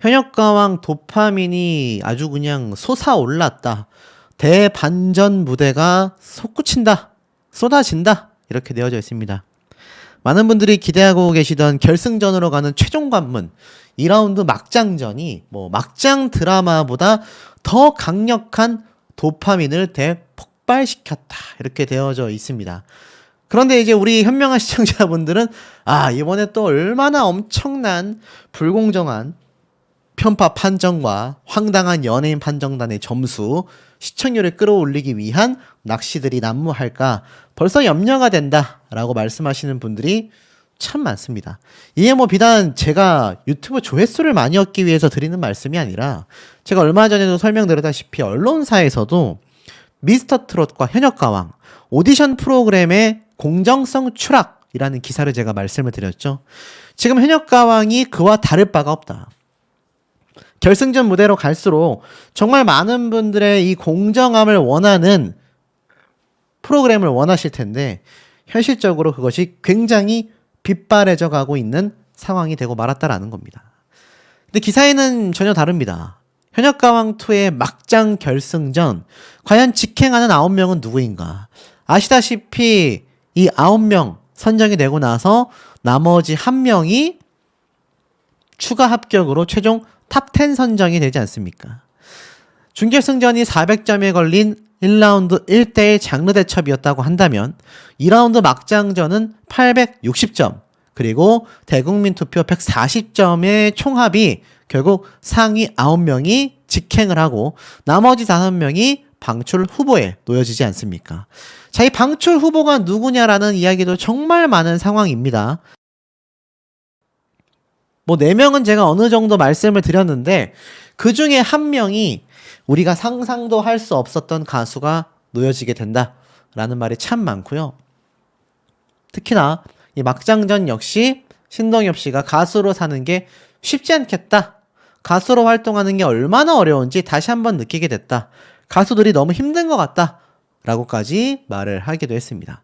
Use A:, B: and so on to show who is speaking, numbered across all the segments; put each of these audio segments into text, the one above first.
A: 현역가왕 도파민이 아주 그냥 솟아올랐다. 대반전 무대가 솟구친다. 쏟아진다. 이렇게 되어져 있습니다. 많은 분들이 기대하고 계시던 결승전으로 가는 최종 관문 2라운드 막장전이 막장 드라마보다 더 강력한 도파민을 대폭발시켰다. 이렇게 되어져 있습니다. 그런데 이제 우리 현명한 시청자분들은 이번에 또 얼마나 엄청난 불공정한 편파 판정과 황당한 연예인 판정단의 점수, 시청률을 끌어올리기 위한 낚시들이 난무할까 벌써 염려가 된다라고 말씀하시는 분들이 참 많습니다. 이게 비단 제가 유튜브 조회수를 많이 얻기 위해서 드리는 말씀이 아니라 제가 얼마 전에도 설명드렸다시피 언론사에서도 미스터 트롯과 현역가왕 오디션 프로그램의 공정성 추락이라는 기사를 제가 말씀을 드렸죠. 지금 현역가왕이 그와 다를 바가 없다. 결승전 무대로 갈수록 정말 많은 분들의 이 공정함을 원하는 프로그램을 원하실 텐데 현실적으로 그것이 굉장히 빗발해져 가고 있는 상황이 되고 말았다라는 겁니다. 근데 기사에는 전혀 다릅니다. 현역가왕2의 막장 결승전, 과연 직행하는 9명은 누구인가? 아시다시피 이 9명 선정이 되고 나서 나머지 1명이 추가 합격으로 최종 탑10 선정이 되지 않습니까? 준결승전이 400점에 걸린 1라운드 1대1 장르 대첩이었다고 한다면 2라운드 막장전은 860점 그리고 대국민 투표 140점의 총합이 결국 상위 9명이 직행을 하고 나머지 5명이 방출 후보에 놓여지지 않습니까? 자, 이 방출 후보가 누구냐라는 이야기도 정말 많은 상황입니다. 4명은 제가 어느 정도 말씀을 드렸는데 그 중에 1명이 우리가 상상도 할 수 없었던 가수가 놓여지게 된다라는 말이 참 많고요. 특히나 이 막장전 역시 신동엽 씨가 가수로 사는 게 쉽지 않겠다. 가수로 활동하는 게 얼마나 어려운지 다시 한번 느끼게 됐다. 가수들이 너무 힘든 것 같다. 라고까지 말을 하기도 했습니다.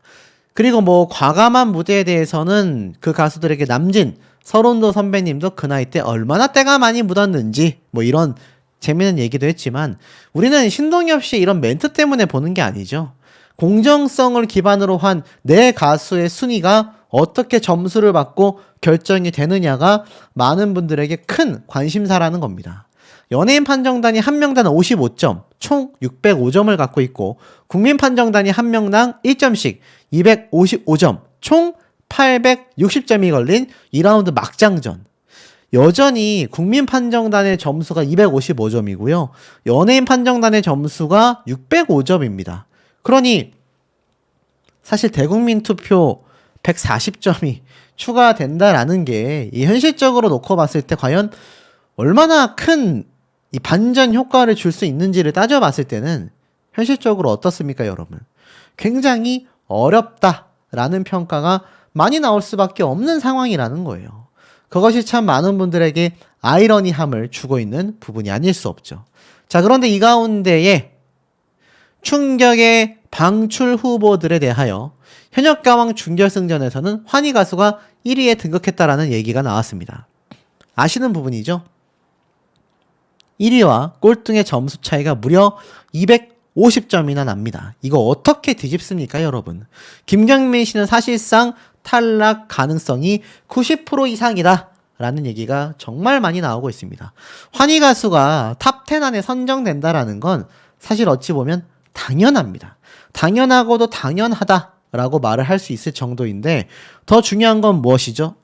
A: 그리고 과감한 무대에 대해서는 그 가수들에게 남진 서른도 선배님도 그 나이 때 얼마나 때가 많이 묻었는지 이런 재미있는 얘기도 했지만 우리는 신동엽 씨의 이런 멘트 때문에 보는 게 아니죠. 공정성을 기반으로 한 내 가수의 순위가 어떻게 점수를 받고 결정이 되느냐가 많은 분들에게 큰 관심사라는 겁니다. 연예인 판정단이 한 명당 55점, 총 605점을 갖고 있고 국민 판정단이 한 명당 1점씩 255점, 총 860점이 걸린 2라운드 막장전. 여전히 국민 판정단의 점수가 255점이고요. 연예인 판정단의 점수가 605점입니다. 그러니 사실 대국민 투표 140점이 추가된다라는 게 현실적으로 놓고 봤을 때 과연 얼마나 큰 이 반전 효과를 줄 수 있는지를 따져봤을 때는 현실적으로 어떻습니까, 여러분? 굉장히 어렵다라는 평가가 많이 나올 수밖에 없는 상황이라는 거예요. 그것이 참 많은 분들에게 아이러니함을 주고 있는 부분이 아닐 수 없죠. 자, 그런데 이 가운데에 충격의 방출 후보들에 대하여 현역가왕 준결승전에서는 환희 가수가 1위에 등극했다라는 얘기가 나왔습니다. 아시는 부분이죠? 1위와 꼴등의 점수 차이가 무려 250점이나 납니다. 이거 어떻게 뒤집습니까, 여러분? 김경민 씨는 사실상 탈락 가능성이 90% 이상이다 라는 얘기가 정말 많이 나오고 있습니다. 환희 가수가 탑10 안에 선정된다라는 건 사실 어찌 보면 당연합니다. 당연하고도 당연하다 라고 말을 할 수 있을 정도인데 더 중요한 건 무엇이죠?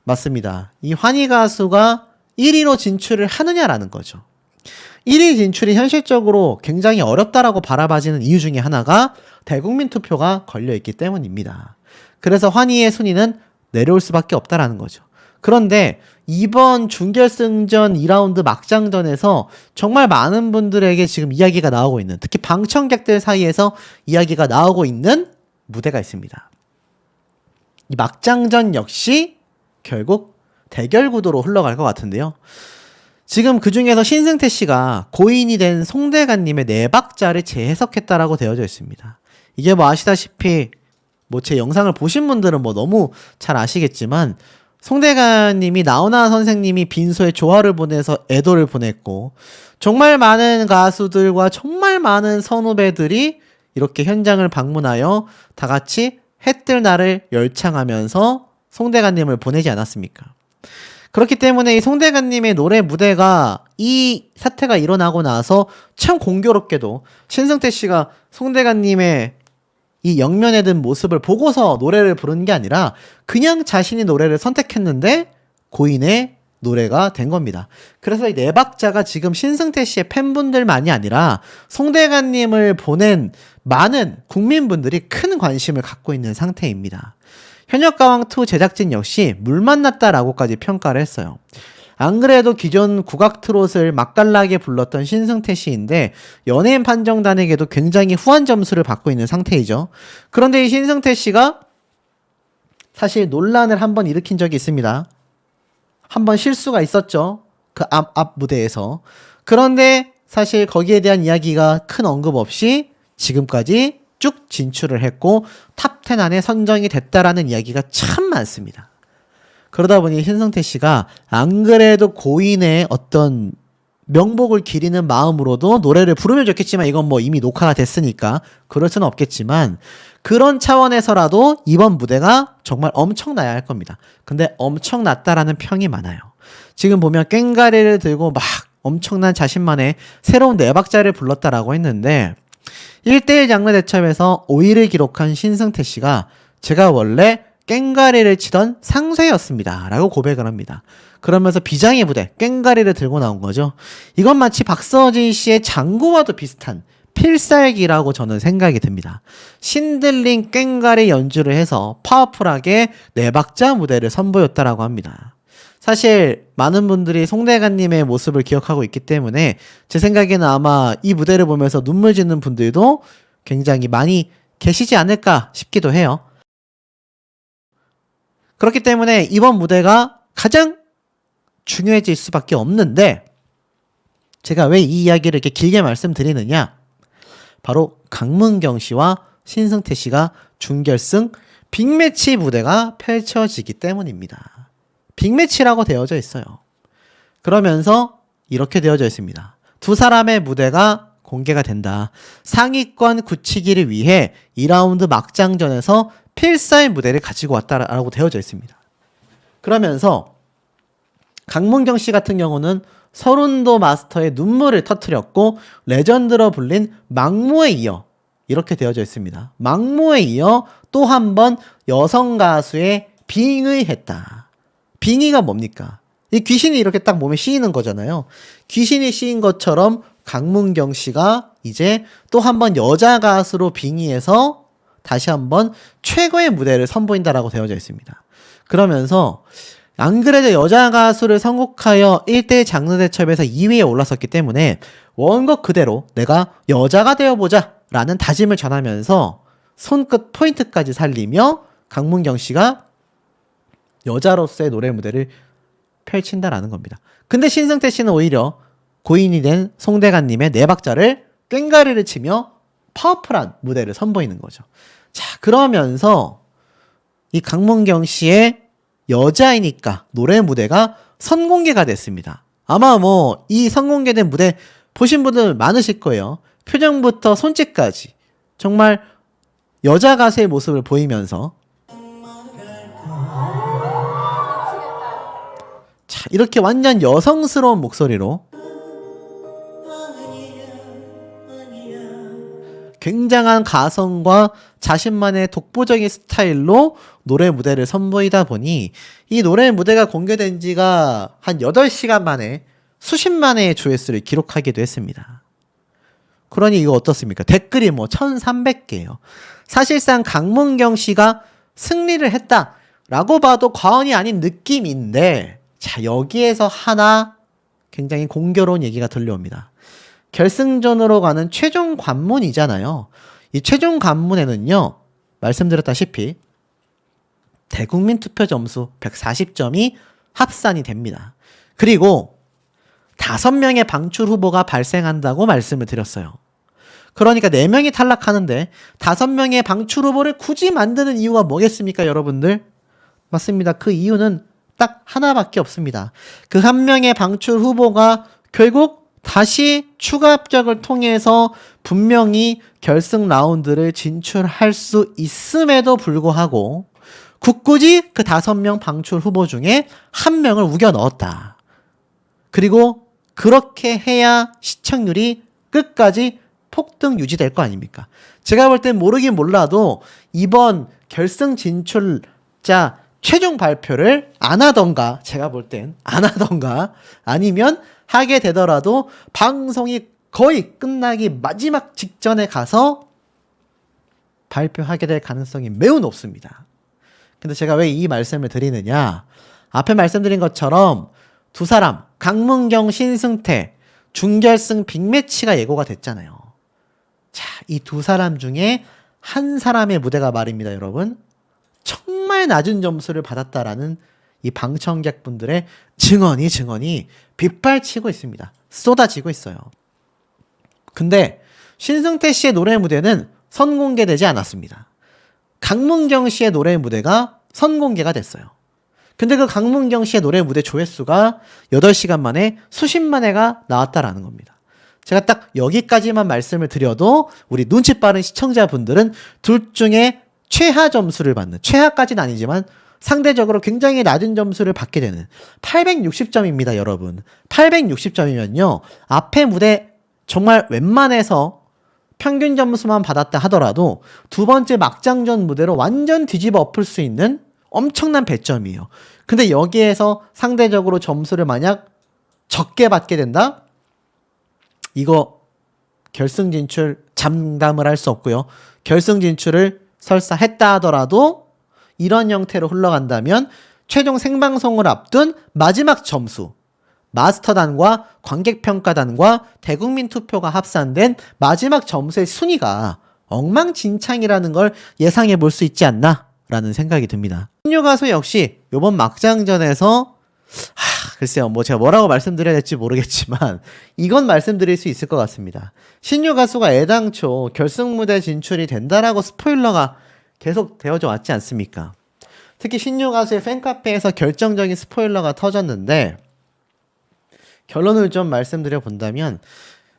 A: 맞습니다. 이 환희 가수가 1위로 진출을 하느냐라는 거죠. 1위 진출이 현실적으로 굉장히 어렵다라고 바라봐지는 이유 중에 하나가 대국민 투표가 걸려있기 때문입니다. 그래서 환희의 순위는 내려올 수밖에 없다라는 거죠. 그런데 이번 준결승전 2라운드 막장전에서 정말 많은 분들에게 지금 이야기가 나오고 있는, 특히 방청객들 사이에서 이야기가 나오고 있는 무대가 있습니다. 이 막장전 역시 결국 대결 구도로 흘러갈 것 같은데요. 지금 그 중에서 신승태 씨가 고인이 된 송대관님의 4박자를 재해석했다라고 되어져 있습니다. 이게 아시다시피 제 영상을 보신 분들은 너무 잘 아시겠지만 송대관님이 나훈아 선생님이 빈소에 조화를 보내서 애도를 보냈고 정말 많은 가수들과 정말 많은 선후배들이 이렇게 현장을 방문하여 다 같이 해 뜰 날을 열창하면서 송대관님을 보내지 않았습니까? 그렇기 때문에 이 송대관님의 노래 무대가 이 사태가 일어나고 나서 참 공교롭게도 신승태 씨가 송대관님의 이 영면에 든 모습을 보고서 노래를 부르는 게 아니라 그냥 자신이 노래를 선택했는데 고인의 노래가 된 겁니다. 그래서 이 네 박자가 지금 신승태 씨의 팬분들만이 아니라 송대관님을 보낸 많은 국민분들이 큰 관심을 갖고 있는 상태입니다. 현역가왕2 제작진 역시 물 만났다라고까지 평가를 했어요. 안 그래도 기존 국악 트롯을 맛깔나게 불렀던 신승태 씨인데 연예인 판정단에게도 굉장히 후한 점수를 받고 있는 상태이죠. 그런데 이 신승태 씨가 사실 논란을 한번 일으킨 적이 있습니다. 한번 실수가 있었죠. 그 앞 무대에서. 그런데 사실 거기에 대한 이야기가 큰 언급 없이 지금까지 쭉 진출을 했고 탑10 안에 선정이 됐다라는 이야기가 참 많습니다. 그러다 보니 신승태 씨가 안 그래도 고인의 어떤 명복을 기리는 마음으로도 노래를 부르면 좋겠지만 이건 뭐 이미 녹화가 됐으니까 그럴 수는 없겠지만 그런 차원에서라도 이번 무대가 정말 엄청나야 할 겁니다. 근데 엄청났다라는 평이 많아요. 지금 보면 꽹가리를 들고 막 엄청난 자신만의 새로운 네 박자를 불렀다라고 했는데 1대1 장르 대첩에서 5위를 기록한 신승태 씨가 제가 원래 꽹가리를 치던 상쇄였습니다 라고 고백을 합니다. 그러면서 비장의 무대 꽹가리를 들고 나온 거죠. 이건 마치 박서진 씨의 장구와도 비슷한 필살기라고 저는 생각이 듭니다. 신들린 꽹가리 연주를 해서 파워풀하게 네 박자 무대를 선보였다라고 합니다. 사실 많은 분들이 송대관님의 모습을 기억하고 있기 때문에 제 생각에는 아마 이 무대를 보면서 눈물 짓는 분들도 굉장히 많이 계시지 않을까 싶기도 해요. 그렇기 때문에 이번 무대가 가장 중요해질 수밖에 없는데 제가 왜 이 이야기를 이렇게 길게 말씀드리느냐? 바로 강문경 씨와 신승태 씨가 준결승 빅매치 무대가 펼쳐지기 때문입니다. 빅매치라고 되어져 있어요. 그러면서 이렇게 되어져 있습니다. 두 사람의 무대가 공개가 된다. 상위권 굳히기를 위해 2라운드 막장전에서 필사의 무대를 가지고 왔다라고 되어져 있습니다. 그러면서 강문경 씨 같은 경우는 서른도 마스터의 눈물을 터뜨렸고 레전드로 불린 망모에 이어 이렇게 되어져 있습니다. 망모에 이어 또 한 번 여성 가수의 빙의했다. 빙의가 뭡니까? 이 귀신이 이렇게 딱 몸에 씌이는 거잖아요. 귀신이 씌인 것처럼 강문경 씨가 이제 또 한 번 여자 가수로 빙의해서 다시 한번 최고의 무대를 선보인다라고 되어져 있습니다. 그러면서 안 그래도 여자 가수를 선곡하여 1대 장르 대첩에서 2위에 올랐었기 때문에 원곡 그대로 내가 여자가 되어보자 라는 다짐을 전하면서 손끝 포인트까지 살리며 강문경 씨가 여자로서의 노래 무대를 펼친다라는 겁니다. 근데 신승태 씨는 오히려 고인이 된 송대관님의 네 박자를 꽹가리를 치며 파워풀한 무대를 선보이는 거죠. 자, 그러면서 이 강문경 씨의 여자이니까 노래 무대가 선공개가 됐습니다. 아마 뭐 이 선공개된 무대 보신 분들 많으실 거예요. 표정부터 손짓까지 정말 여자 가수의 모습을 보이면서 자, 이렇게 완전 여성스러운 목소리로 굉장한 가성과 자신만의 독보적인 스타일로 노래 무대를 선보이다 보니 이 노래 무대가 공개된 지가 한 8시간 만에 수십만의 조회수를 기록하기도 했습니다. 그러니 이거 어떻습니까? 댓글이 뭐 1300개예요. 사실상 강문경 씨가 승리를 했다라고 봐도 과언이 아닌 느낌인데 자, 여기에서 하나 굉장히 공교로운 얘기가 들려옵니다. 결승전으로 가는 최종 관문이잖아요. 이 최종 관문에는요, 말씀드렸다시피 대국민 투표 점수 140점이 합산이 됩니다. 그리고 5명의 방출 후보가 발생한다고 말씀을 드렸어요. 그러니까 4명이 탈락하는데 5명의 방출 후보를 굳이 만드는 이유가 뭐겠습니까, 여러분들? 맞습니다. 그 이유는 딱 하나밖에 없습니다. 그 한 명의 방출 후보가 결국 다시 추가 합격을 통해서 분명히 결승 라운드를 진출할 수 있음에도 불구하고 굳굳이 그 5명 방출 후보 중에 한 명을 우겨 넣었다. 그리고 그렇게 해야 시청률이 끝까지 폭등 유지될 거 아닙니까? 제가 볼 땐 모르긴 몰라도 이번 결승 진출자 최종 발표를 안 하던가, 제가 볼 땐 안 하던가, 아니면 하게 되더라도 방송이 거의 끝나기 마지막 직전에 가서 발표하게 될 가능성이 매우 높습니다. 근데 제가 왜 이 말씀을 드리느냐? 앞에 말씀드린 것처럼 두 사람, 강문경, 신승태, 준결승 빅매치가 예고가 됐잖아요. 자, 이 두 사람 중에 한 사람의 무대가 말입니다, 여러분. 정말 낮은 점수를 받았다라는 이 방청객분들의 증언이 빗발치고 있습니다. 쏟아지고 있어요. 근데 신승태 씨의 노래 무대는 선공개되지 않았습니다. 강문경 씨의 노래 무대가 선공개가 됐어요. 근데 그 강문경 씨의 노래 무대 조회수가 8시간 만에 수십만 회가 나왔다라는 겁니다. 제가 딱 여기까지만 말씀을 드려도 우리 눈치 빠른 시청자분들은 둘 중에 최하 점수를 받는, 최하까지는 아니지만 상대적으로 굉장히 낮은 점수를 받게 되는 860점입니다, 여러분. 860점이면요. 앞에 무대 정말 웬만해서 평균 점수만 받았다 하더라도 두 번째 막장전 무대로 완전 뒤집어 엎을 수 있는 엄청난 배점이에요. 근데 여기에서 상대적으로 점수를 만약 적게 받게 된다? 이거 결승 진출 장담을 할 수 없고요. 결승 진출을 설사 했다 하더라도 이런 형태로 흘러간다면 최종 생방송을 앞둔 마지막 점수, 마스터단과 관객평가단과 대국민 투표가 합산된 마지막 점수의 순위가 엉망진창이라는 걸 예상해 볼 수 있지 않나 라는 생각이 듭니다. 신유 가수 역시 이번 막장전에서 글쎄요, 뭐 제가 뭐라고 말씀드려야 될지 모르겠지만 이건 말씀드릴 수 있을 것 같습니다. 신유 가수가 애당초 결승 무대 진출이 된다라고 스포일러가 계속 되어져 왔지 않습니까? 특히 신유 가수의 팬카페에서 결정적인 스포일러가 터졌는데 결론을 좀 말씀드려 본다면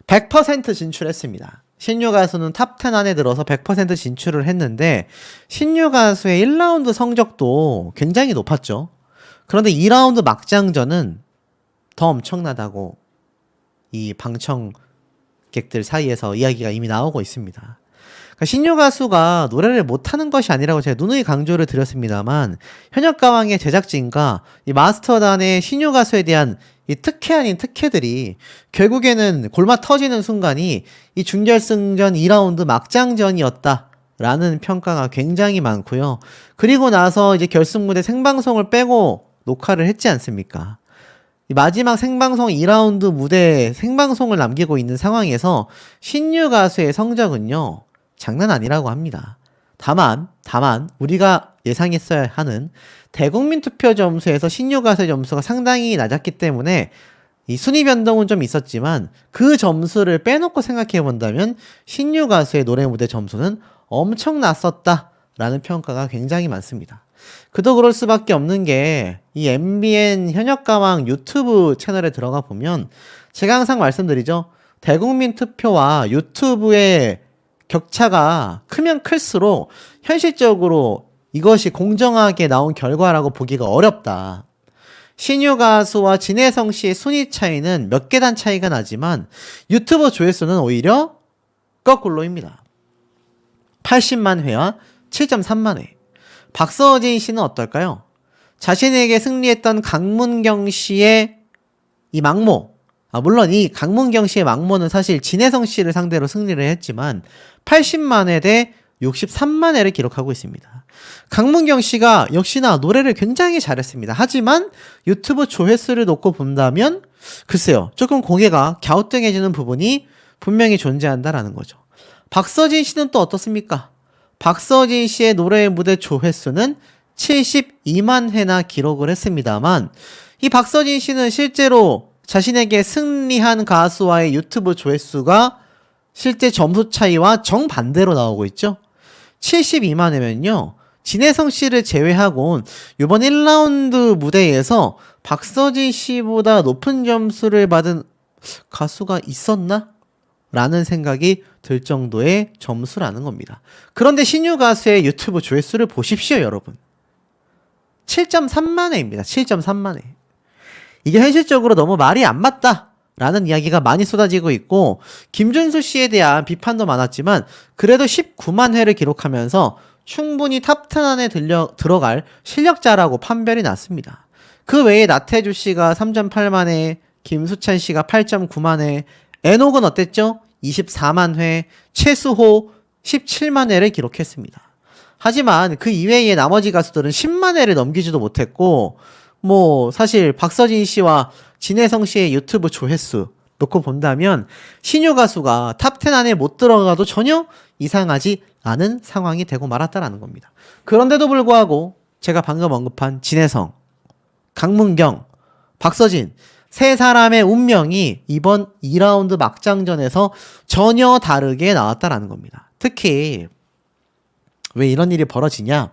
A: 100% 진출했습니다. 신유 가수는 탑10 안에 들어서 100% 진출을 했는데 신유 가수의 1라운드 성적도 굉장히 높았죠. 그런데 2라운드 막장전은 더 엄청나다고 이 방청객들 사이에서 이야기가 이미 나오고 있습니다. 그러니까 신유 가수가 노래를 못하는 것이 아니라고 제가 누누이 강조를 드렸습니다만 현역가왕의 제작진과 이 마스터단의 신유 가수에 대한 이 특혜 아닌 특혜들이 결국에는 골마 터지는 순간이 이 준결승전 2라운드 막장전이었다라는 평가가 굉장히 많고요. 그리고 나서 이제 결승 무대 생방송을 빼고 녹화를 했지 않습니까? 이 마지막 생방송 2라운드 무대 생방송을 남기고 있는 상황에서 신유 가수의 성적은요, 장난 아니라고 합니다. 다만 우리가 예상했어야 하는 대국민 투표 점수에서 신유 가수의 점수가 상당히 낮았기 때문에 이 순위 변동은 좀 있었지만 그 점수를 빼놓고 생각해 본다면 신유 가수의 노래 무대 점수는 엄청났었다라는 평가가 굉장히 많습니다. 그도 그럴 수밖에 없는 게 이 MBN 현역가왕 유튜브 채널에 들어가 보면 제가 항상 말씀드리죠. 대국민 투표와 유튜브의 격차가 크면 클수록 현실적으로 이것이 공정하게 나온 결과라고 보기가 어렵다. 신유 가수와 진혜성 씨의 순위 차이는 몇 계단 차이가 나지만 유튜브 조회수는 오히려 거꾸로입니다. 80만 회와 7.3만 회. 박서진 씨는 어떨까요? 자신에게 승리했던 강문경 씨의 이 막모, 물론 이 강문경 씨의 막모는 사실 진혜성 씨를 상대로 승리를 했지만 80만 회 대 63만 회를 기록하고 있습니다. 강문경 씨가 역시나 노래를 굉장히 잘했습니다. 하지만 유튜브 조회수를 놓고 본다면 글쎄요, 조금 고개가 갸우뚱해지는 부분이 분명히 존재한다라는 거죠. 박서진 씨는 또 어떻습니까? 박서진 씨의 노래 무대 조회수는 72만 회나 기록을 했습니다만 이 박서진 씨는 실제로 자신에게 승리한 가수와의 유튜브 조회수가 실제 점수 차이와 정반대로 나오고 있죠. 72만 회면요, 진혜성 씨를 제외하곤 이번 1라운드 무대에서 박서진 씨보다 높은 점수를 받은 가수가 있었나? 라는 생각이 들 정도의 점수라는 겁니다. 그런데 신유 가수의 유튜브 조회수를 보십시오, 여러분. 7.3만 회입니다. 7.3만 회. 이게 현실적으로 너무 말이 안 맞다. 라는 이야기가 많이 쏟아지고 있고, 김준수 씨에 대한 비판도 많았지만, 그래도 19만 회를 기록하면서 충분히 탑10 안에 들어갈 실력자라고 판별이 났습니다. 그 외에 나태주 씨가 3.8만 회, 김수찬 씨가 8.9만 회, 에녹은 어땠죠? 24만 회, 최수호 17만 회를 기록했습니다. 하지만 그 이외의 나머지 가수들은 10만 회를 넘기지도 못했고, 사실 박서진 씨와 진혜성 씨의 유튜브 조회수 놓고 본다면 신유 가수가 탑10 안에 못 들어가도 전혀 이상하지 않은 상황이 되고 말았다라는 겁니다. 그런데도 불구하고 제가 방금 언급한 진혜성, 강문경, 박서진 세 사람의 운명이 이번 2라운드 막장전에서 전혀 다르게 나왔다라는 겁니다. 특히 왜 이런 일이 벌어지냐?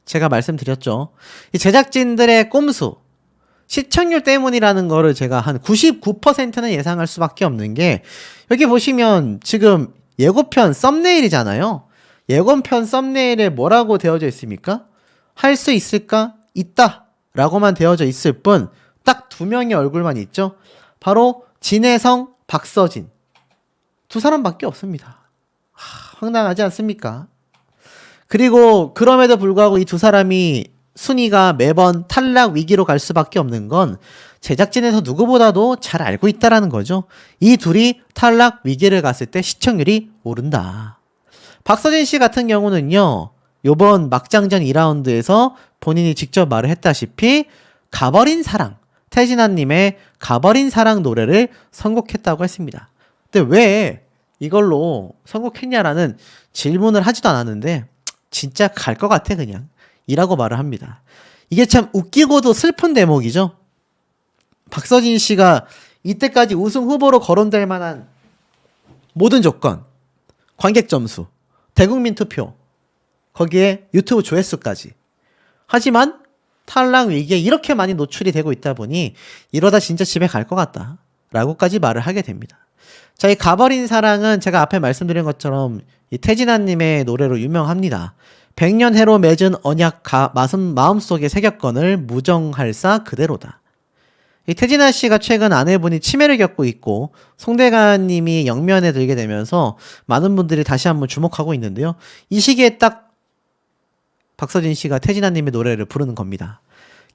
A: 제가 말씀드렸죠. 이 제작진들의 꼼수, 시청률 때문이라는 거를 제가 한 99%는 예상할 수밖에 없는 게, 여기 보시면 지금 예고편 썸네일이잖아요. 예고편 썸네일에 뭐라고 되어져 있습니까? 할 수 있을까? 있다 라고만 되어져 있을 뿐 딱 두 명의 얼굴만 있죠. 바로 진혜성, 박서진 두 사람밖에 없습니다. 황당하지 않습니까? 그리고 그럼에도 불구하고 이 두 사람이 순위가 매번 탈락 위기로 갈 수밖에 없는 건 제작진에서 누구보다도 잘 알고 있다라는 거죠. 이 둘이 탈락 위기를 갔을 때 시청률이 오른다. 박서진 씨 같은 경우는요, 요번 막장전 2라운드에서 본인이 직접 말을 했다시피 가버린 사랑, 태진아님의 가버린 사랑 노래를 선곡했다고 했습니다. 근데 왜 이걸로 선곡했냐라는 질문을 하지도 않았는데 진짜 갈 것 같아 그냥 이라고 말을 합니다. 이게 참 웃기고도 슬픈 대목이죠. 박서진 씨가 이때까지 우승 후보로 거론될 만한 모든 조건, 관객 점수, 대국민 투표, 거기에 유튜브 조회수까지. 하지만 탈락 위기에 이렇게 많이 노출이 되고 있다 보니 이러다 진짜 집에 갈 것 같다 라고까지 말을 하게 됩니다. 자, 이 가버린 사랑은 제가 앞에 말씀드린 것처럼 이 태진아님의 노래로 유명합니다. 100년 해로 맺은 언약 마음속에 새겼건을 무정할사 그대로다. 이 태진아 씨가 최근 아내분이 치매를 겪고 있고 송대관님이 영면에 들게 되면서 많은 분들이 다시 한번 주목하고 있는데요. 이 시기에 딱 박서진 씨가 태진아님의 노래를 부르는 겁니다.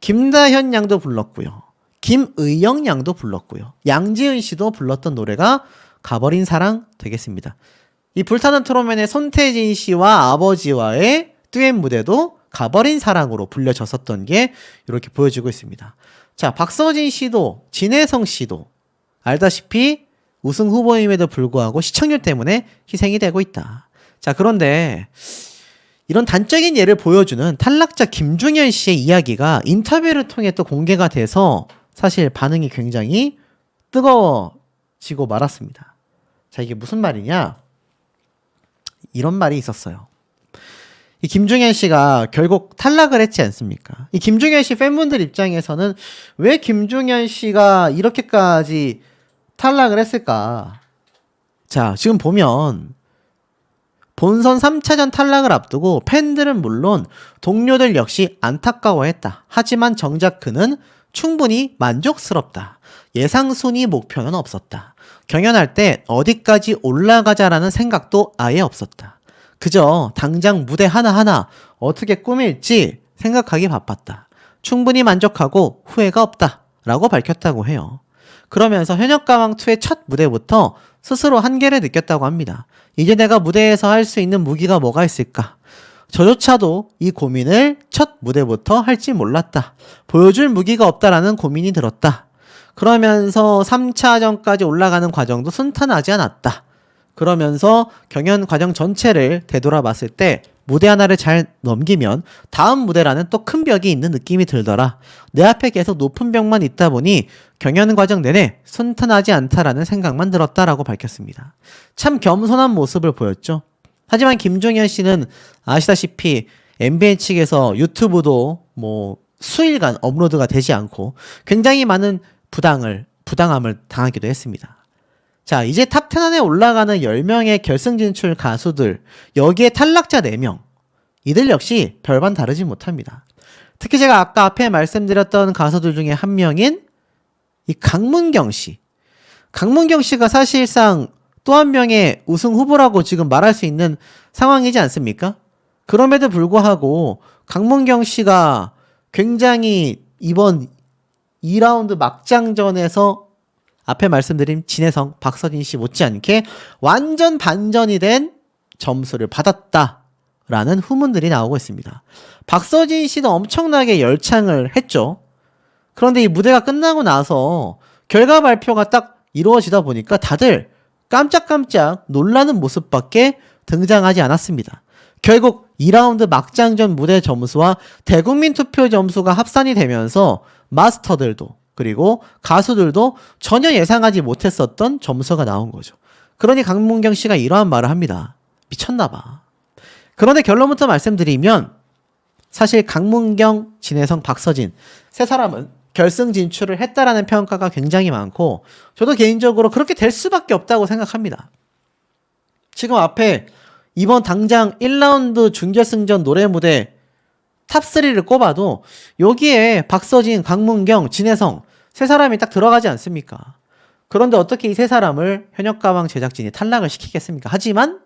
A: 김다현 양도 불렀고요. 김의영 양도 불렀고요. 양지은 씨도 불렀던 노래가 가버린 사랑 되겠습니다. 이 불타는 트로맨의 손태진 씨와 아버지와의 듀엣 무대도 가버린 사랑으로 불려졌었던 게 이렇게 보여지고 있습니다. 자, 박서진 씨도 진혜성 씨도 알다시피 우승 후보임에도 불구하고 시청률 때문에 희생이 되고 있다. 자, 그런데 이런 단적인 예를 보여주는 탈락자 김중현 씨의 이야기가 인터뷰를 통해 또 공개가 돼서 사실 반응이 굉장히 뜨거워지고 말았습니다. 자, 이게 무슨 말이냐? 이런 말이 있었어요. 이 김중현 씨가 결국 탈락을 했지 않습니까? 이 김중현 씨 팬분들 입장에서는 왜 김중현 씨가 이렇게까지 탈락을 했을까? 자, 지금 보면 본선 3차전 탈락을 앞두고 팬들은 물론 동료들 역시 안타까워했다. 하지만 정작 그는 충분히 만족스럽다. 예상 순위 목표는 없었다. 경연할 때 어디까지 올라가자라는 생각도 아예 없었다. 그저 당장 무대 하나하나 어떻게 꾸밀지 생각하기 바빴다. 충분히 만족하고 후회가 없다. 라고 밝혔다고 해요. 그러면서 현역가왕2의 첫 무대부터 스스로 한계를 느꼈다고 합니다. 이제 내가 무대에서 할 수 있는 무기가 뭐가 있을까? 저조차도 이 고민을 첫 무대부터 할지 몰랐다. 보여줄 무기가 없다라는 고민이 들었다. 그러면서 3차전까지 올라가는 과정도 순탄하지 않았다. 그러면서 경연 과정 전체를 되돌아봤을 때 무대 하나를 잘 넘기면 다음 무대라는 또 큰 벽이 있는 느낌이 들더라. 내 앞에 계속 높은 벽만 있다 보니 경연 과정 내내 순탄하지 않다라는 생각만 들었다라고 밝혔습니다. 참 겸손한 모습을 보였죠. 하지만 김종현 씨는 아시다시피 MBN 측에서 유튜브도 뭐 수일간 업로드가 되지 않고 굉장히 많은 부당함을 당하기도 했습니다. 자, 이제 탑10 안에 올라가는 10명의 결승 진출 가수들, 여기에 탈락자 4명. 이들 역시 별반 다르지 못합니다. 특히 제가 아까 앞에 말씀드렸던 가수들 중에 한 명인 이 강문경 씨. 강문경 씨가 사실상 또 한 명의 우승 후보라고 지금 말할 수 있는 상황이지 않습니까? 그럼에도 불구하고 강문경 씨가 굉장히 이번 2라운드 막장전에서 앞에 말씀드린 진혜성, 박서진 씨 못지않게 완전 반전이 된 점수를 받았다라는 후문들이 나오고 있습니다. 박서진 씨도 엄청나게 열창을 했죠. 그런데 이 무대가 끝나고 나서 결과 발표가 딱 이루어지다 보니까 다들 깜짝깜짝 놀라는 모습밖에 등장하지 않았습니다. 결국 2라운드 막장전 무대 점수와 대국민 투표 점수가 합산이 되면서 마스터들도 그리고 가수들도 전혀 예상하지 못했었던 점수가 나온 거죠. 그러니 강문경 씨가 이러한 말을 합니다. 미쳤나봐. 그런데 결론부터 말씀드리면 사실 강문경, 진혜성, 박서진 세 사람은 결승 진출을 했다라는 평가가 굉장히 많고 저도 개인적으로 그렇게 될 수밖에 없다고 생각합니다. 지금 앞에 이번 당장 1라운드 준결승전 노래 무대 탑3를 꼽아도 여기에 박서진, 강문경, 진혜성 세 사람이 딱 들어가지 않습니까? 그런데 어떻게 이 세 사람을 현역가왕 제작진이 탈락을 시키겠습니까? 하지만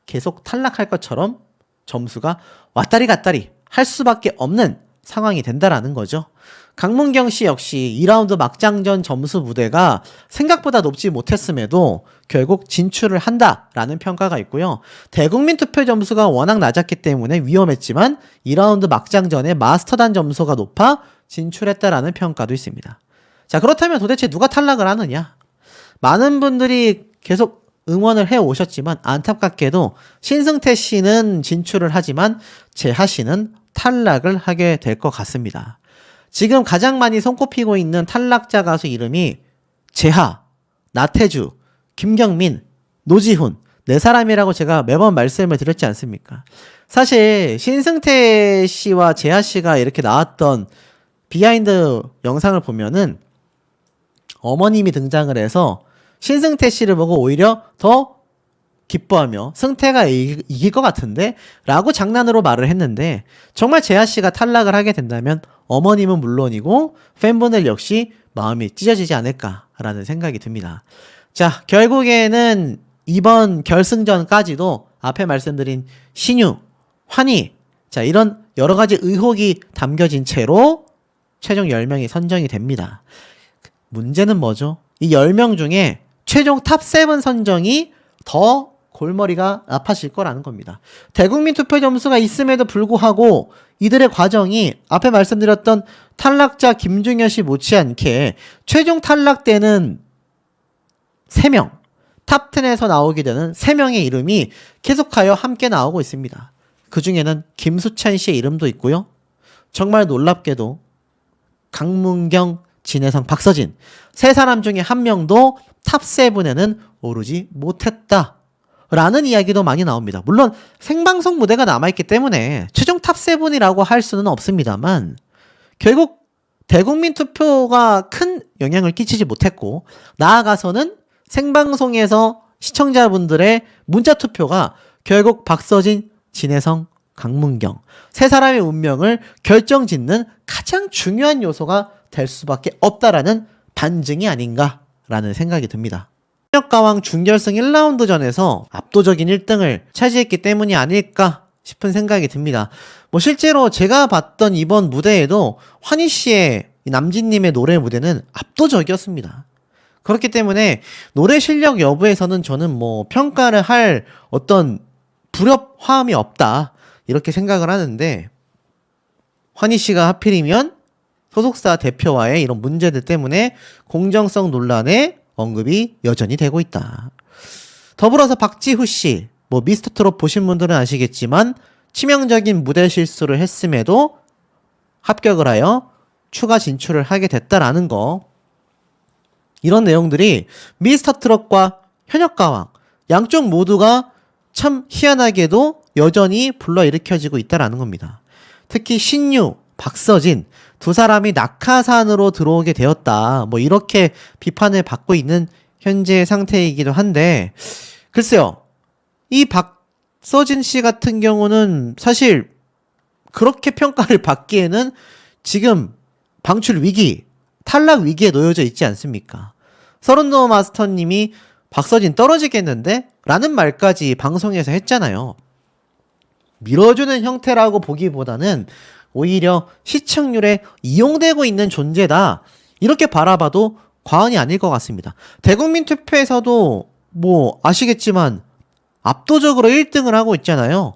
A: 계속 탈락할 것처럼 점수가 왔다리 갔다리 할 수밖에 없는 상황이 된다라는 거죠. 강문경 씨 역시 2라운드 막장전 점수 무대가 생각보다 높지 못했음에도 결국 진출을 한다라는 평가가 있고요. 대국민 투표 점수가 워낙 낮았기 때문에 위험했지만 2라운드 막장전에 마스터단 점수가 높아 진출했다라는 평가도 있습니다. 자, 그렇다면 도대체 누가 탈락을 하느냐? 많은 분들이 계속 응원을 해오셨지만 안타깝게도 신승태 씨는 진출을 하지만 재하 씨는 탈락을 하게 될 것 같습니다. 지금 가장 많이 손꼽히고 있는 탈락자 가수 이름이 재하, 나태주, 김경민, 노지훈 네 사람이라고 제가 매번 말씀을 드렸지 않습니까? 사실 신승태 씨와 재하 씨가 이렇게 나왔던 비하인드 영상을 보면은 어머님이 등장을 해서 신승태 씨를 보고 오히려 더 기뻐하며 승태가 이길 것 같은데? 라고 장난으로 말을 했는데 정말 재하 씨가 탈락을 하게 된다면 어머님은 물론이고 팬분들 역시 마음이 찢어지지 않을까라는 생각이 듭니다. 자, 결국에는 이번 결승전까지도 앞에 말씀드린 신유, 환희, 자, 이런 여러 가지 의혹이 담겨진 채로 최종 10명이 선정이 됩니다. 문제는 뭐죠? 이 10명 중에 최종 탑7 선정이 더 골머리가 아파질 거라는 겁니다. 대국민 투표 점수가 있음에도 불구하고 이들의 과정이 앞에 말씀드렸던 탈락자 김중현 씨 못지않게 최종 탈락되는 3명, 탑10에서 나오게 되는 3명의 이름이 계속하여 함께 나오고 있습니다. 그 중에는 김수찬 씨의 이름도 있고요. 정말 놀랍게도 강문경, 진혜성, 박서진 세 사람 중에 한 명도 탑7에는 오르지 못했다 라는 이야기도 많이 나옵니다. 물론 생방송 무대가 남아있기 때문에 최종 탑7이라고 할 수는 없습니다만 결국 대국민 투표가 큰 영향을 끼치지 못했고 나아가서는 생방송에서 시청자분들의 문자 투표가 결국 박서진, 진혜성, 강문경 세 사람의 운명을 결정짓는 가장 중요한 요소가 될 수밖에 없다라는 반증이 아닌가라는 생각이 듭니다. 현역가왕 준결승 1라운드전에서 압도적인 1등을 차지했기 때문이 아닐까 싶은 생각이 듭니다. 뭐 실제로 제가 봤던 이번 무대에도 환희 씨의 남진님의 노래 무대는 압도적이었습니다. 그렇기 때문에 노래 실력 여부에서는 저는 뭐 평가를 할 어떤 불협화음이 없다 이렇게 생각을 하는데 환희 씨가 하필이면 소속사 대표와의 이런 문제들 때문에 공정성 논란에 언급이 여전히 되고 있다. 더불어서 박지후 씨, 뭐 미스터트롯 보신 분들은 아시겠지만 치명적인 무대 실수를 했음에도 합격을 하여 추가 진출을 하게 됐다라는 거. 이런 내용들이 미스터트롯과 현역가왕 양쪽 모두가 참 희한하게도 여전히 불러일으켜지고 있다라는 겁니다. 특히 신유, 박서진 두 사람이 낙하산으로 들어오게 되었다. 뭐 이렇게 비판을 받고 있는 현재 상태이기도 한데 글쎄요. 이 박서진 씨 같은 경우는 사실 그렇게 평가를 받기에는 지금 방출 위기, 탈락 위기에 놓여져 있지 않습니까? 서른도 마스터님이 박서진 떨어지겠는데? 라는 말까지 방송에서 했잖아요. 밀어주는 형태라고 보기보다는 오히려 시청률에 이용되고 있는 존재다. 이렇게 바라봐도 과언이 아닐 것 같습니다. 대국민 투표에서도 뭐 아시겠지만 압도적으로 1등을 하고 있잖아요.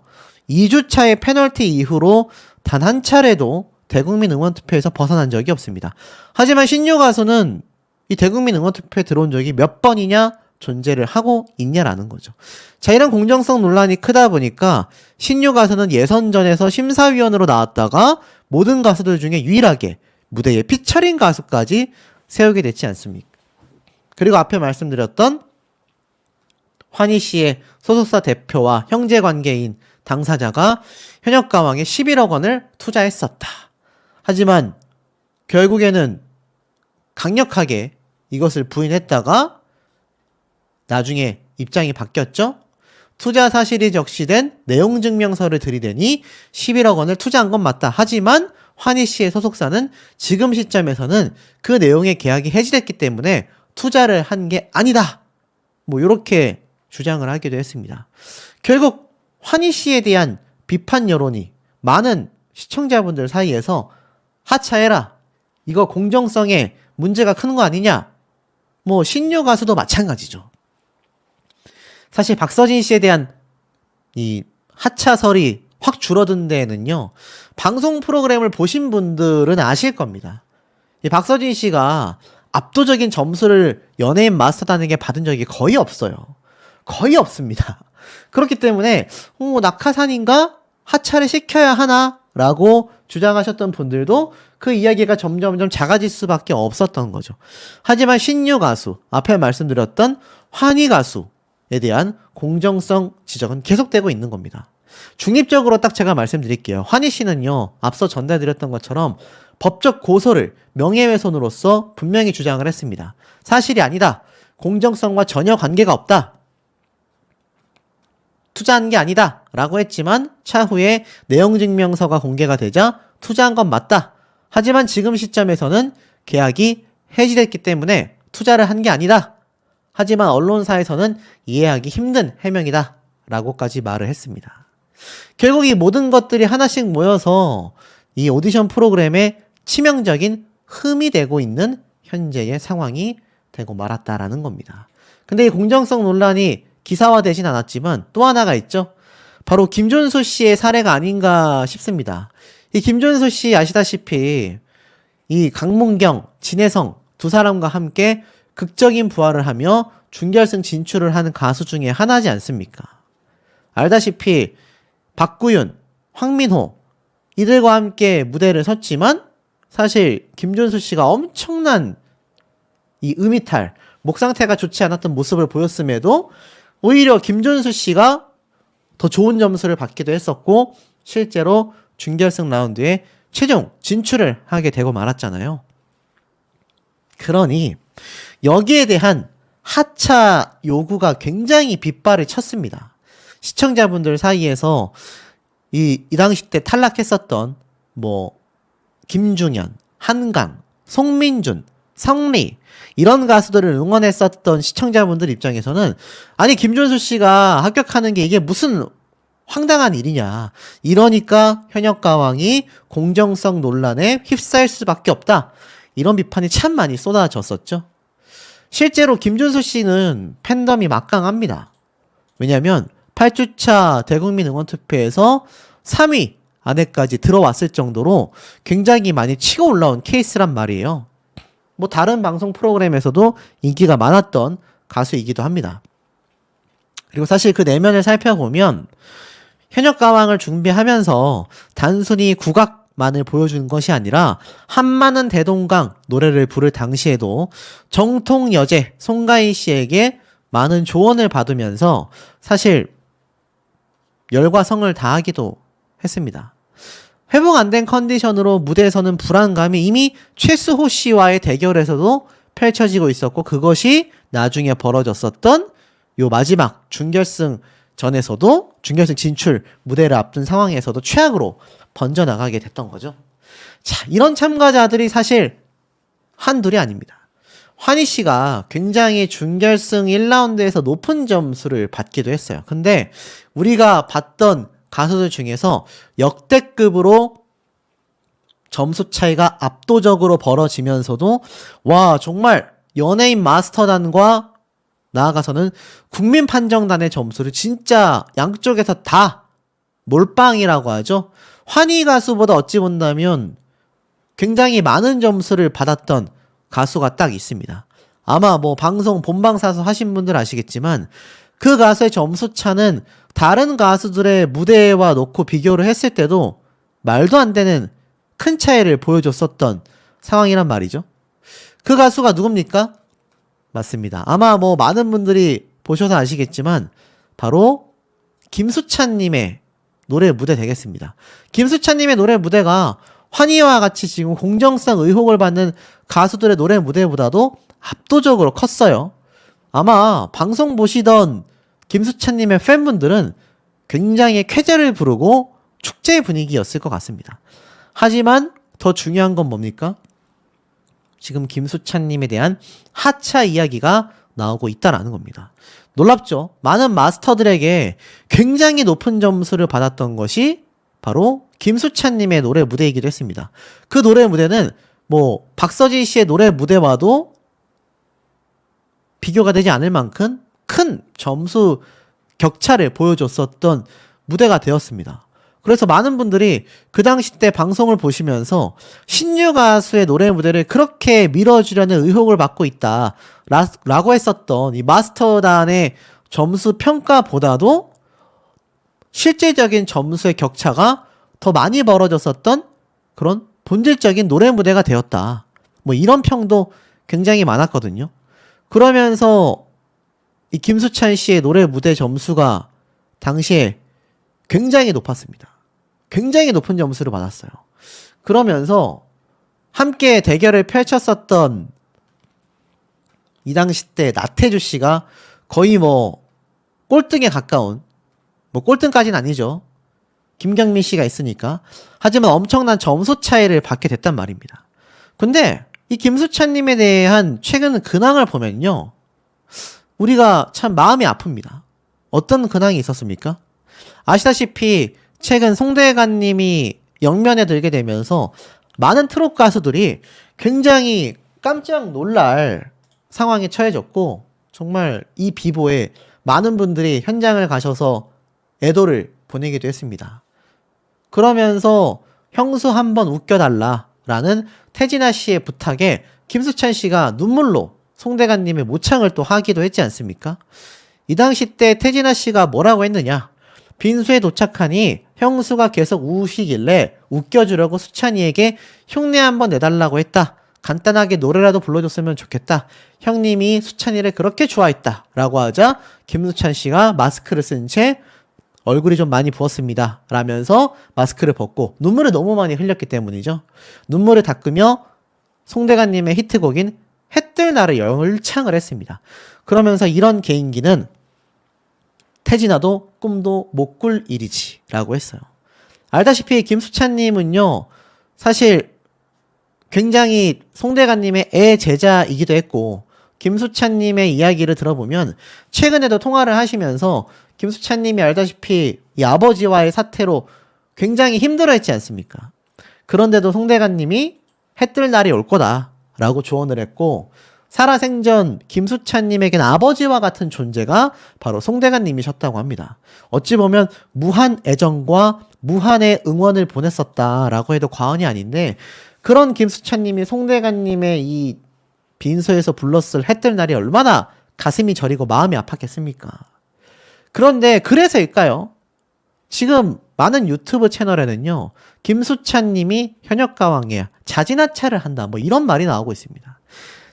A: 2주차의 페널티 이후로 단 한 차례도 대국민 응원투표에서 벗어난 적이 없습니다. 하지만 신유 가수는 이 대국민 응원투표에 들어온 적이 몇 번이냐 존재를 하고 있냐라는 거죠. 자, 이런 공정성 논란이 크다 보니까 신유 가수는 예선전에서 심사위원으로 나왔다가 모든 가수들 중에 유일하게 무대에 피처링 가수까지 세우게 됐지 않습니까? 그리고 앞에 말씀드렸던 환희 씨의 소속사 대표와 형제 관계인 당사자가 현역가왕에 11억 원을 투자했었다. 하지만 결국에는 강력하게 이것을 부인했다가 나중에 입장이 바뀌었죠. 투자 사실이 적시된 내용 증명서를 들이대니 11억 원을 투자한 건 맞다. 하지만 환희 씨의 소속사는 지금 시점에서는 그 내용의 계약이 해지됐기 때문에 투자를 한 게 아니다. 뭐 이렇게 주장을 하기도 했습니다. 결국 환희 씨에 대한 비판 여론이 많은 시청자분들 사이에서 하차해라. 이거 공정성에 문제가 큰 거 아니냐. 뭐 신유 가수도 마찬가지죠. 사실 박서진 씨에 대한 이 하차설이 확 줄어든 데에는요. 방송 프로그램을 보신 분들은 아실 겁니다. 이 박서진 씨가 압도적인 점수를 연예인 마스터단에게 받은 적이 거의 없어요. 거의 없습니다. 그렇기 때문에 낙하산인가? 하차를 시켜야 하나? 라고 주장하셨던 분들도 그 이야기가 점점점 작아질 수밖에 없었던 거죠. 하지만 신유 가수, 앞에 말씀드렸던 환희 가수에 대한 공정성 지적은 계속되고 있는 겁니다. 중립적으로 딱 제가 말씀드릴게요. 환희 씨는요, 앞서 전달드렸던 것처럼 법적 고소를 명예훼손으로서 분명히 주장을 했습니다. 사실이 아니다. 공정성과 전혀 관계가 없다. 투자한 게 아니다. 라고 했지만 차후에 내용증명서가 공개가 되자 투자한 건 맞다. 하지만 지금 시점에서는 계약이 해지됐기 때문에 투자를 한 게 아니다. 하지만 언론사에서는 이해하기 힘든 해명이다. 라고까지 말을 했습니다. 결국 이 모든 것들이 하나씩 모여서 이 오디션 프로그램에 치명적인 흠이 되고 있는 현재의 상황이 되고 말았다라는 겁니다. 근데 이 공정성 논란이 기사화되진 않았지만 또 하나가 있죠. 바로 김준수 씨의 사례가 아닌가 싶습니다. 이 김준수 씨 아시다시피 이 강문경, 진혜성 두 사람과 함께 극적인 부활을 하며 준결승 진출을 하는 가수 중에 하나지 않습니까? 알다시피 박구윤, 황민호 이들과 함께 무대를 섰지만 사실 김준수 씨가 엄청난 이 음이탈, 목 상태가 좋지 않았던 모습을 보였음에도 오히려 김준수 씨가 더 좋은 점수를 받기도 했었고 실제로 준결승 라운드에 최종 진출을 하게 되고 말았잖아요. 그러니 여기에 대한 하차 요구가 굉장히 빗발을 쳤습니다. 시청자분들 사이에서 이 당시 때 탈락했었던 뭐 김중현, 한강, 송민준, 성리 이런 가수들을 응원했었던 시청자분들 입장에서는 아니 김준수 씨가 합격하는 게 이게 무슨 황당한 일이냐. 이러니까 현역가왕이 공정성 논란에 휩싸일 수밖에 없다. 이런 비판이 참 많이 쏟아졌었죠. 실제로 김준수 씨는 팬덤이 막강합니다. 왜냐하면 8주차 대국민 응원투표에서 3위 안에까지 들어왔을 정도로 굉장히 많이 치고 올라온 케이스란 말이에요. 뭐 다른 방송 프로그램에서도 인기가 많았던 가수이기도 합니다. 그리고 사실 그 내면을 살펴보면 현역가왕을 준비하면서 단순히 국악만을 보여주는 것이 아니라 한마는 대동강 노래를 부를 당시에도 정통 여제 송가인 씨에게 많은 조언을 받으면서 사실 열과 성을 다하기도 했습니다. 회복 안 된 컨디션으로 무대에서는 불안감이 이미 최수호 씨와의 대결에서도 펼쳐지고 있었고, 그것이 나중에 벌어졌었던 요 마지막 준결승 전에서도, 준결승 진출 무대를 앞둔 상황에서도 최악으로 번져나가게 됐던 거죠. 자, 이런 참가자들이 사실 한둘이 아닙니다. 환희 씨가 굉장히 준결승 1라운드에서 높은 점수를 받기도 했어요. 근데 우리가 봤던 가수들 중에서 역대급으로 점수 차이가 압도적으로 벌어지면서도 와, 정말 연예인 마스터단과 나아가서는 국민 판정단의 점수를 진짜 양쪽에서 다 몰빵이라고 하죠. 환희 가수보다 어찌 본다면 굉장히 많은 점수를 받았던 가수가 딱 있습니다. 아마 뭐 방송 본방사수 하신 분들 아시겠지만 그 가수의 점수 차는 다른 가수들의 무대와 놓고 비교를 했을 때도 말도 안 되는 큰 차이를 보여줬었던 상황이란 말이죠. 그 가수가 누굽니까? 맞습니다. 아마 뭐 많은 분들이 보셔서 아시겠지만 바로 김수찬님의 노래 무대 되겠습니다. 김수찬님의 노래 무대가 환희와 같이 지금 공정성 의혹을 받는 가수들의 노래 무대보다도 압도적으로 컸어요. 아마 방송 보시던 김수찬님의 팬분들은 굉장히 쾌재를 부르고 축제 분위기였을 것 같습니다. 하지만 더 중요한 건 뭡니까? 지금 김수찬님에 대한 하차 이야기가 나오고 있다라는 겁니다. 놀랍죠? 많은 마스터들에게 굉장히 높은 점수를 받았던 것이 바로 김수찬님의 노래 무대이기도 했습니다. 그 노래 무대는 뭐 박서진 씨의 노래 무대와도 비교가 되지 않을 만큼 큰 점수 격차를 보여줬었던 무대가 되었습니다. 그래서 많은 분들이 그 당시 때 방송을 보시면서 신유 가수의 노래 무대를 그렇게 밀어주려는 의혹을 받고 있다 라고 했었던 이 마스터단의 점수 평가보다도 실질적인 점수의 격차가 더 많이 벌어졌었던 그런 본질적인 노래 무대가 되었다. 뭐 이런 평도 굉장히 많았거든요. 그러면서 이 김수찬 씨의 노래 무대 점수가 당시에 굉장히 높았습니다. 굉장히 높은 점수를 받았어요. 그러면서 함께 대결을 펼쳤었던 이 당시 때 나태주 씨가 거의 뭐 꼴등에 가까운, 뭐 꼴등까지는 아니죠. 김경민 씨가 있으니까. 하지만 엄청난 점수 차이를 받게 됐단 말입니다. 근데 이 김수찬님에 대한 최근 근황을 보면요, 우리가 참 마음이 아픕니다. 어떤 근황이 있었습니까? 아시다시피 최근 송대관님이 영면에 들게 되면서 많은 트롯 가수들이 굉장히 깜짝 놀랄 상황에 처해졌고, 정말 이 비보에 많은 분들이 현장을 가셔서 애도를 보내기도 했습니다. 그러면서 형수 한번 웃겨달라라는 태진아 씨의 부탁에 김수찬 씨가 눈물로 송대관님의 모창을 또 하기도 했지 않습니까? 이 당시 때 태진아 씨가 뭐라고 했느냐? 빈소에 도착하니 형수가 계속 우시길래 웃겨주려고 수찬이에게 흉내 한번 내달라고 했다. 간단하게 노래라도 불러줬으면 좋겠다. 형님이 수찬이를 그렇게 좋아했다. 라고 하자 김수찬 씨가 마스크를 쓴 채 얼굴이 좀 많이 부었습니다. 라면서 마스크를 벗고 눈물을 너무 많이 흘렸기 때문이죠. 눈물을 닦으며 송대관님의 히트곡인 해뜰 날을 열창을 했습니다. 그러면서 이런 개인기는 태진아도 꿈도 못 꿀 일이지 라고 했어요. 알다시피 김수찬님은요, 사실 굉장히 송대관님의 애제자이기도 했고, 김수찬님의 이야기를 들어보면 최근에도 통화를 하시면서 김수찬님이 알다시피 이 아버지와의 사태로 굉장히 힘들어했지 않습니까? 그런데도 송대관님이 해뜰 날이 올 거다 라고 조언을 했고, 살아생전 김수찬님에겐 아버지와 같은 존재가 바로 송대관님이셨다고 합니다. 어찌 보면 무한 애정과 무한의 응원을 보냈었다라고 해도 과언이 아닌데, 그런 김수찬님이 송대관님의 이 빈소에서 불렀을 해뜰 날이 얼마나 가슴이 저리고 마음이 아팠겠습니까? 그런데 그래서일까요? 지금 많은 유튜브 채널에는요, 김수찬님이 현역가왕에 자진하차를 한다, 뭐 이런 말이 나오고 있습니다.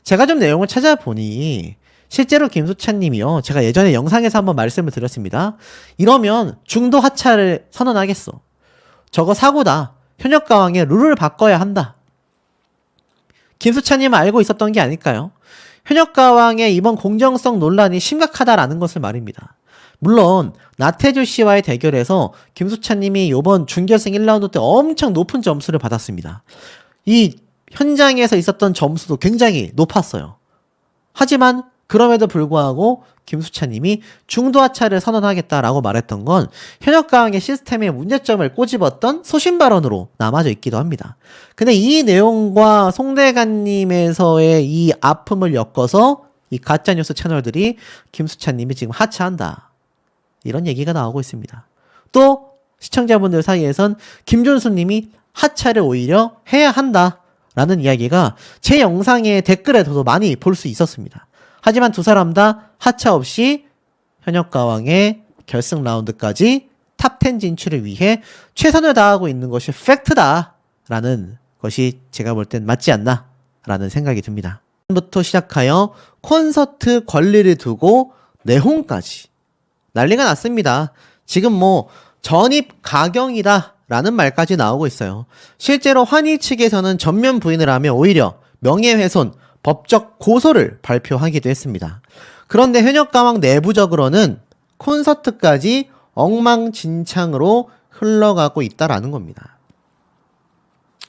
A: 제가 좀 내용을 찾아보니 실제로 김수찬님이요, 제가 예전에 영상에서 한번 말씀을 드렸습니다. 이러면 중도 하차를 선언하겠어. 저거 사고다. 현역가왕의 룰을 바꿔야 한다. 김수찬님은 알고 있었던 게 아닐까요? 현역가왕의 이번 공정성 논란이 심각하다라는 것을 말입니다. 물론 나태주 씨와의 대결에서 김수찬님이 이번 준결승 1라운드 때 엄청 높은 점수를 받았습니다. 이 현장에서 있었던 점수도 굉장히 높았어요. 하지만 그럼에도 불구하고 김수찬님이 중도하차를 선언하겠다라고 말했던 건 현역가왕의 시스템에 문제점을 꼬집었던 소신 발언으로 남아져 있기도 합니다. 근데 이 내용과 송대관님에서의 이 아픔을 엮어서 이 가짜뉴스 채널들이 김수찬님이 지금 하차한다, 이런 얘기가 나오고 있습니다. 또 시청자분들 사이에선 김준수님이 하차를 오히려 해야 한다라는 이야기가 제 영상의 댓글에서도 많이 볼 수 있었습니다. 하지만 두 사람 다 하차 없이 현역가왕의 결승 라운드까지 탑10 진출을 위해 최선을 다하고 있는 것이 팩트다라는 것이 제가 볼 땐 맞지 않나라는 생각이 듭니다. 부터 시작하여 콘서트 권리를 두고 내홍까지 난리가 났습니다. 지금 뭐 전입 가경이다 라는 말까지 나오고 있어요. 실제로 환희 측에서는 전면 부인을 하며 오히려 명예훼손, 법적 고소를 발표하기도 했습니다. 그런데 현역가왕 내부적으로는 콘서트까지 엉망진창으로 흘러가고 있다라는 겁니다.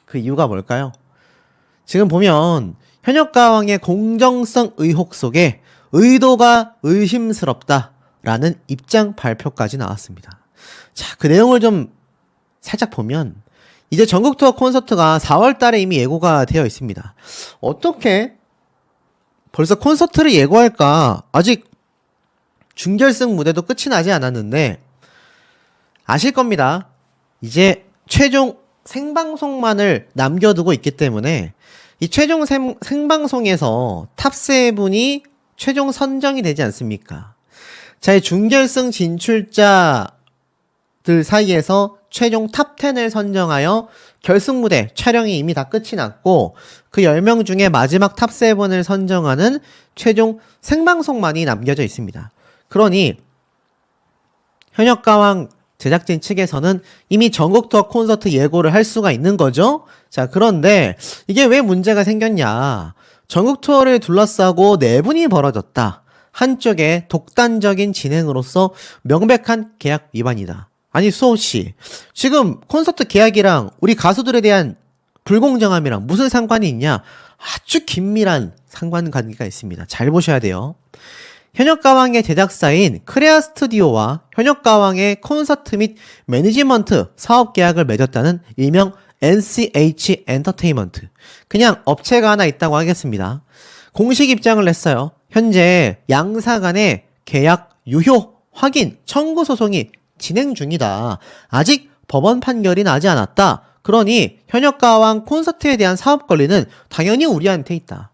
A: 그 이유가 뭘까요? 지금 보면 현역가왕의 공정성 의혹 속에 의도가 의심스럽다라는 입장 발표까지 나왔습니다. 자, 그 내용을 좀 살짝 보면 이제 전국 투어 콘서트가 4월 달에 이미 예고가 되어 있습니다. 어떻게 벌써 콘서트를 예고할까? 아직 준결승 무대도 끝이 나지 않았는데 아실 겁니다. 이제 최종 생방송만을 남겨두고 있기 때문에 이 최종 생방송에서 탑7이 최종 선정이 되지 않습니까? 자, 이 준결승 진출자들 사이에서 최종 탑10을 선정하여 결승 무대 촬영이 이미 다 끝이 났고 그 10명 중에 마지막 탑7을 선정하는 최종 생방송만이 남겨져 있습니다. 그러니 현역가왕 제작진 측에서는 이미 전국 투어 콘서트 예고를 할 수가 있는 거죠. 자, 그런데 이게 왜 문제가 생겼냐? 전국 투어를 둘러싸고 내분이 벌어졌다. 한쪽의 독단적인 진행으로서 명백한 계약 위반이다. 아니 수호씨, 지금 콘서트 계약이랑 우리 가수들에 대한 불공정함이랑 무슨 상관이 있냐? 아주 긴밀한 상관관계가 있습니다. 잘 보셔야 돼요. 현역가왕의 제작사인 크레아 스튜디오와 현역가왕의 콘서트 및 매니지먼트 사업 계약을 맺었다는 일명 NCH 엔터테인먼트, 그냥 업체가 하나 있다고 하겠습니다. 공식 입장을 냈어요. 현재 양사 간의 계약 유효 확인 청구 소송이 진행 중이다. 아직 법원 판결이 나지 않았다. 그러니 현역가왕 콘서트에 대한 사업 권리는 당연히 우리한테 있다.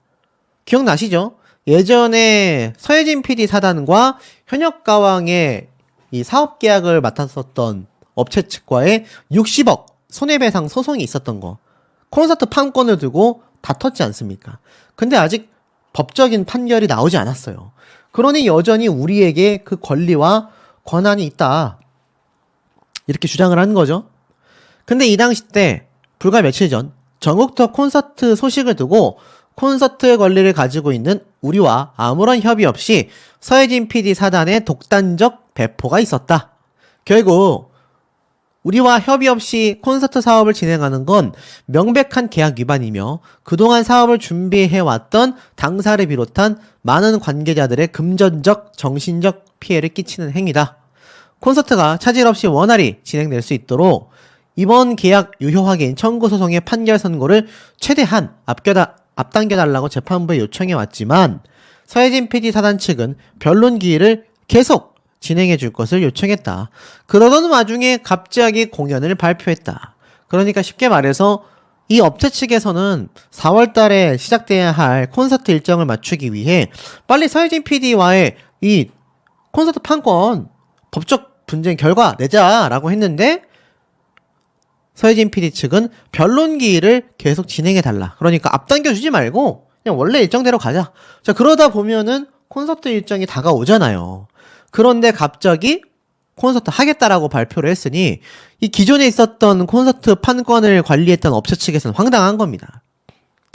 A: 기억나시죠? 예전에 서예진 PD 사단과 현역가왕의 이 사업 계약을 맡았었던 업체 측과의 60억 손해배상 소송이 있었던 거. 콘서트 판권을 두고 다퉜지 않습니까? 근데 아직 법적인 판결이 나오지 않았어요. 그러니 여전히 우리에게 그 권리와 권한이 있다, 이렇게 주장을 하는 거죠. 근데 이 당시 때 불과 며칠 전 전국 투어 콘서트 소식을 두고 콘서트 권리를 가지고 있는 우리와 아무런 협의 없이 서예진 PD 사단의 독단적 배포가 있었다. 결국 우리와 협의 없이 콘서트 사업을 진행하는 건 명백한 계약 위반이며 그동안 사업을 준비해왔던 당사를 비롯한 많은 관계자들의 금전적, 정신적 피해를 끼치는 행위다. 콘서트가 차질 없이 원활히 진행될 수 있도록 이번 계약 유효 확인 청구 소송의 판결 선고를 최대한 앞당겨달라고 재판부에 요청해왔지만 서예진 PD 사단 측은 변론 기일을 계속 진행해 줄 것을 요청했다. 그러던 와중에 갑자기 공연을 발표했다. 그러니까 쉽게 말해서 이 업체 측에서는 4월 달에 시작돼야 할 콘서트 일정을 맞추기 위해 빨리 서예진 PD와의 이 콘서트 판권 법적 분쟁 결과 내자라고 했는데 서예진 PD 측은 변론 기일을 계속 진행해달라. 그러니까 앞당겨주지 말고 그냥 원래 일정대로 가자. 자, 그러다 보면은 콘서트 일정이 다가오잖아요. 그런데 갑자기 콘서트 하겠다라고 발표를 했으니 이 기존에 있었던 콘서트 판권을 관리했던 업체 측에서는 황당한 겁니다.